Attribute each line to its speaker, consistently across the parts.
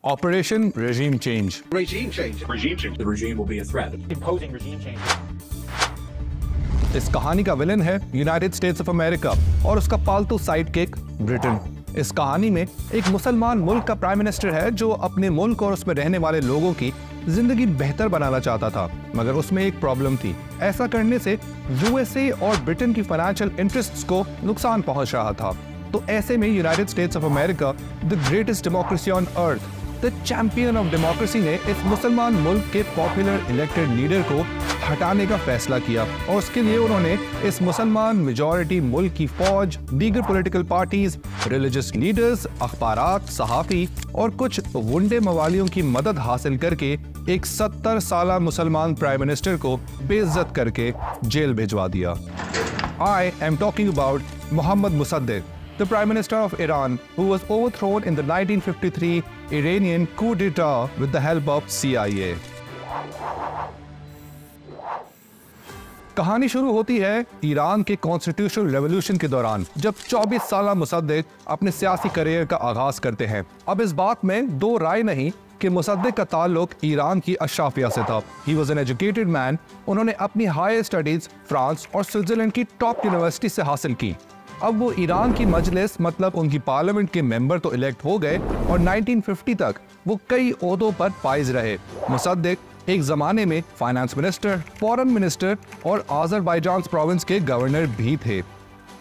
Speaker 1: Operation Regime Change.
Speaker 2: Regime change.
Speaker 3: Regime change. The regime will be a threat.
Speaker 2: Imposing regime change.
Speaker 1: इस कहानी का villain है United states of America और उसका पालतू साइडकिक ब्रिटेन। इस कहानी में एक मुसलमान मुल्क का प्राइम मिनिस्टर है जो अपने मुल्क और उसमें रहने वाले लोगों की जिंदगी बेहतर बनाना चाहता था, मगर उसमें एक प्रॉब्लम थी। ऐसा करने से यूएसए और ब्रिटेन की फाइनेंशियल इंटरेस्ट्स को नुकसान पहुंच रहा था। तो ऐसे में United states of America, the greatest democracy on earth, the champion of democracy, ने इस मुसलमान मुल्क के पॉपुलर इलेक्टेड लीडर को हटाने का फैसला किया और उसके लिए उन्होंने इस मुसलमान मेजॉरिटी मुल्क की फौज, दीगर पॉलिटिकल पार्टीज, रिलीजियस लीडर्स, अखबारात, सहाफी और कुछ गुंडे मवालियों की मदद हासिल करके एक 70 साला मुसलमान प्राइम मिनिस्टर को बेइज्जत करके जेल भिजवा दिया। I am talking about Mohammad Mossadegh, the Prime Minister of Iran, who was overthrown in the 1953 Iranian coup d'etat with the help of CIA. कहानी शुरू होती है ईरान के कॉन्स्टिट्यूशनल रेवोल्यूशन के दौरान, जब 24 साला मुसद्दिक अपने सियासी करियर का आगाज करते हैं। अब इस बात में दो राय नहीं कि मुसद्दिक का ताल्लुक ईरान की अशराफिया से था। He was an educated man. उन्होंने अपनी हायर स्टडीज फ्रांस और स्विट्जरलैंड की टॉप यूनिवर्सिटी से हासिल की। अब वो ईरान की मजलिस मतलब उनकी पार्लियामेंट के मेंबर तो इलेक्ट हो गए और 1950 तक वो कई ओहदों पर फाइज रहे। मुसद्दिक एक जमाने में फाइनेंस मिनिस्टर, फॉरेन मिनिस्टर और अज़रबैजान प्रोविंस के गवर्नर भी थे।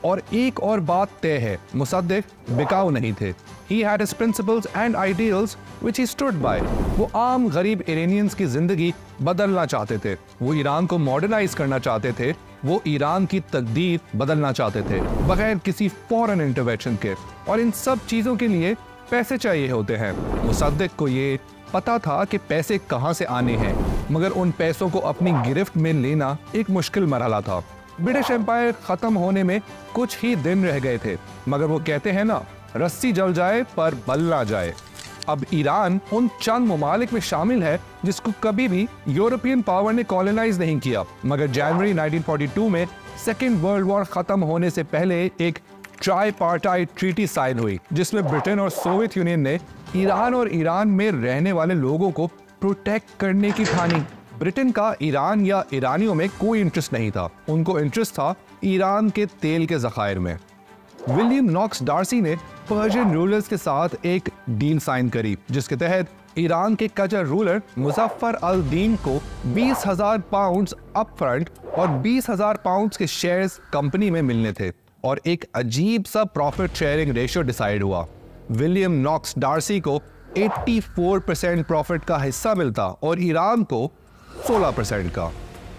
Speaker 1: और एक और बात तय है, मुसद्दिक बिकाऊ नहीं थे। He had his principles and ideals which he stood by. वो आम गरीब इरानियंस की जिंदगी बदलना चाहते थे। वो ईरान को मॉडर्नाइज करना चाहते थे। वो ईरान की तकदीर बदलना चाहते थे बगैर किसी फॉरेन इंटरवेंशन के। और इन सब चीजों के लिए पैसे चाहिए होते हैं। मुसद्दिक को ये पता था कि पैसे कहाँ से आने हैं, मगर उन पैसों को अपनी गिरफ्त में लेना एक मुश्किल मरहला था। ब्रिटिश एम्पायर खत्म होने में कुछ ही दिन रह गए थे, मगर वो कहते हैं ना, रस्सी जल जाए पर बल ना जाए। अब ईरान उन चंद ममालिक में शामिल है जिसको कभी भी यूरोपियन पावर ने कॉलोनाइज नहीं किया, मगर जनवरी 1942 में सेकेंड वर्ल्ड वॉर खत्म होने से पहले एक ट्राइपार्टाइट ट्रीटी साइन हुई, जिसमें ब्रिटेन और सोवियत यूनियन ने ईरान और ईरान में रहने वाले लोगों को प्रोटेक्ट करने की ठानी। ब्रिटेन का ईरान या ईरानियों में कोई इंटरेस्ट नहीं था, उनको इंटरेस्ट था ईरान के तेल के ज़खायर में। विलियम नॉक्स डार्सी ने पर्शियन रूलर्स के साथ एक डील साइन करी, जिसके तहत ईरान के कजर रूलर मुजफ्फर अल दीन को 20,000 पाउंड्स अप फ्रंट और 20,000 पाउंड्स के शेयर्स कंपनी में मिलने थे और एक अजीब सा प्रॉफिट शेयरिंग रेशियो डिसाइड हुआ। विलियम नॉक्स डार्सी को 84% प्रॉफिट का हिस्सा मिलता और ईरान को 16% का।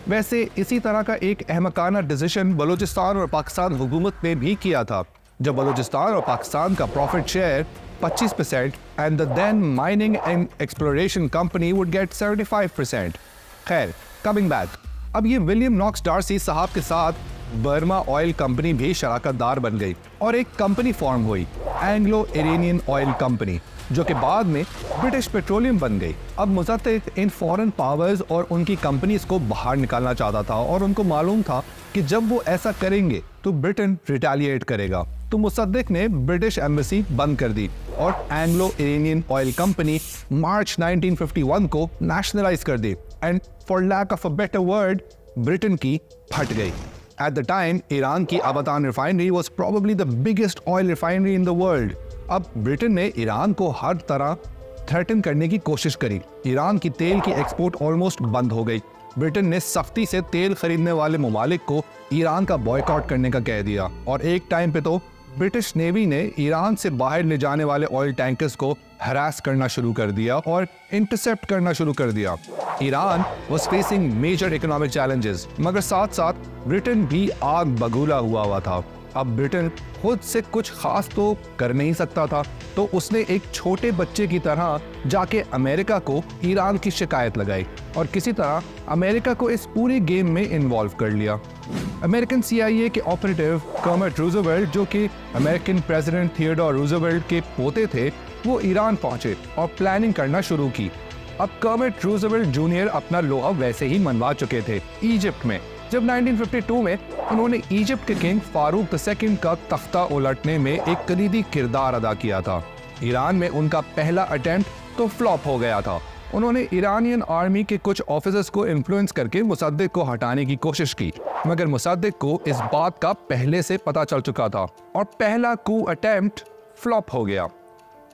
Speaker 1: वैसे इसी तरह का एक अहमकाना डिसीजन बलूचिस्तान और पाकिस्तान हुकूमत ने भी किया था, जब बलूचिस्तान और पाकिस्तान का profit share 25% and the then mining and exploration company would get 75%। खैर, कमिंग बैक, अब ये विलियम नॉक्स डार्सी साहब के साथ बर्मा ऑयल कंपनी भी शराकतदार बन गई और एक कंपनी फॉर्म हुई, एंग्लो इरानियन ऑयल कंपनी, जो कि बाद में ब्रिटिश पेट्रोलियम बन गई। अब मुसद्दिक इन फॉरेन पावर्स और उनकी कंपनीज को बाहर निकालना चाहता था और उनको मालूम था कि जब वो ऐसा करेंगे तो ब्रिटेन रिटेलिएट करेगा। तो मुसद्दिक ने ब्रिटिश एम्बेसी बंद कर दी और Anglo Iranian oil company March 1951 को नेशनलाइज कर दी and for lack of a better word Britain की फट गई। At the time, ईरान की Abadan refinery was probably the biggest oil refinery in the world. अब ब्रिटेन ने ईरान को हर तरह थ्रेटन करने की कोशिश करी। ईरान की तेल की एक्सपोर्ट ऑलमोस्ट बंद हो गई। ब्रिटेन ने सख्ती से तेल खरीदने वाले ममालिक को ईरान का बॉयकॉट करने का कह दिया और एक टाइम पे तो ब्रिटिश नेवी ने ईरान से बाहर ले जाने वाले ऑयल टैंकर्स को हरास करना शुरू कर दिया और इंटरसेप्ट करना शुरू कर दिया। Iran was facing major economic challenges, मगर साथ साथ ब्रिटेन भी आग बगूला हुआ था। अब ब्रिटेन खुद से कुछ खास तो कर नहीं सकता था, तो उसने एक छोटे बच्चे की तरह जाके अमेरिका को ईरान की शिकायत लगाई और किसी तरह अमेरिका को इस पूरे गेम में इन्वॉल्व कर लिया। अमेरिकन CIA के ऑपरेटिव कर्मिट रूजवेल्ट, जो कि अमेरिकन प्रेसिडेंट थियोडोर रूजवेल्ट के पोते थे, वो ईरान पहुंचे और प्लानिंग करना शुरू की। अब कर्मिट रूजवेल्ट जूनियर अपना लोहा वैसे ही मनवा चुके थे इजिप्ट में, जब 1952 में उन्होंने इजिप्ट के किंग फारूक II का तख्ता उलटने में एक कलीदी किरदार अदा किया था। ईरान में उनका पहला अटेम्प्ट तो फ्लॉप हो गया था। उन्होंने ईरानियन आर्मी के कुछ ऑफिसर्स को इन्फ्लुएंस करके मुसद्दिक को हटाने की कोशिश की, मगर मुसद्दिक को इस बात का पहले से पता चल चुका था और पहला कू अटेम्प्ट फ्लॉप हो गया।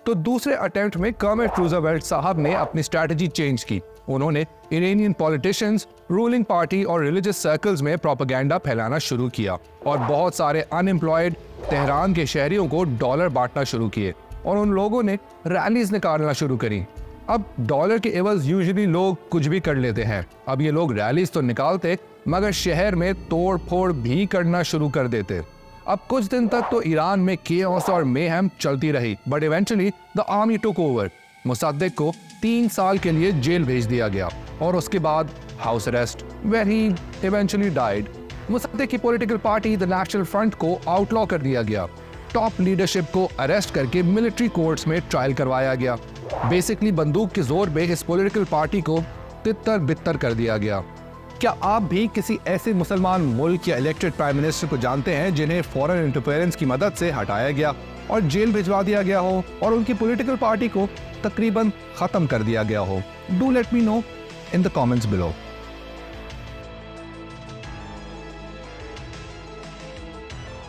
Speaker 1: तो दूसरे अटेम्प्ट में कर्मिट रूजवेल्ट साहब ने अपनी स्ट्रैटेजी चेंज की। उन्होंने इरानियन पॉलिटिशियंस, रूलिंग पार्टी और रिलीजियस सर्कल्स में प्रोपेगेंडा फैलाना शुरू किया और बहुत सारे अनएम्प्लॉयड तेहरान के शहरियों को डॉलर बांटना शुरू किए और उन लोगों ने रैलीज निकालना शुरू करी। अब डॉलर के एवज यूजुअली लोग कुछ भी कर लेते हैं। अब ये लोग रैलीज तो निकालते मगर शहर में तोड़ फोड़ भी करना शुरू कर देते। अब कुछ दिन तक तो ईरान में केओस और मेहम चलती रही, but eventually the army took over. Mossadegh को 3 साल के लिए जेल भेज दिया गया और उसके बाद house arrest, where he eventually died. Mossadegh की political party the National Front को आउटलॉ कर दिया गया। टॉप लीडरशिप को अरेस्ट करके मिलिट्री कोर्ट्स में ट्रायल करवाया गया। बेसिकली बंदूक के जोर पे इस पॉलिटिकल पार्टी को तितर बितर कर दिया गया। क्या आप भी किसी ऐसे मुसलमान मुल्क या इलेक्टेड प्राइम मिनिस्टर को जानते हैं जिन्हें फॉरेन इंटरफेरेंस की मदद से हटाया गया और जेल भिजवा दिया गया हो और उनकी पॉलिटिकल पार्टी को तकरीबन खत्म कर दिया गया हो? Do let me know in the comments below.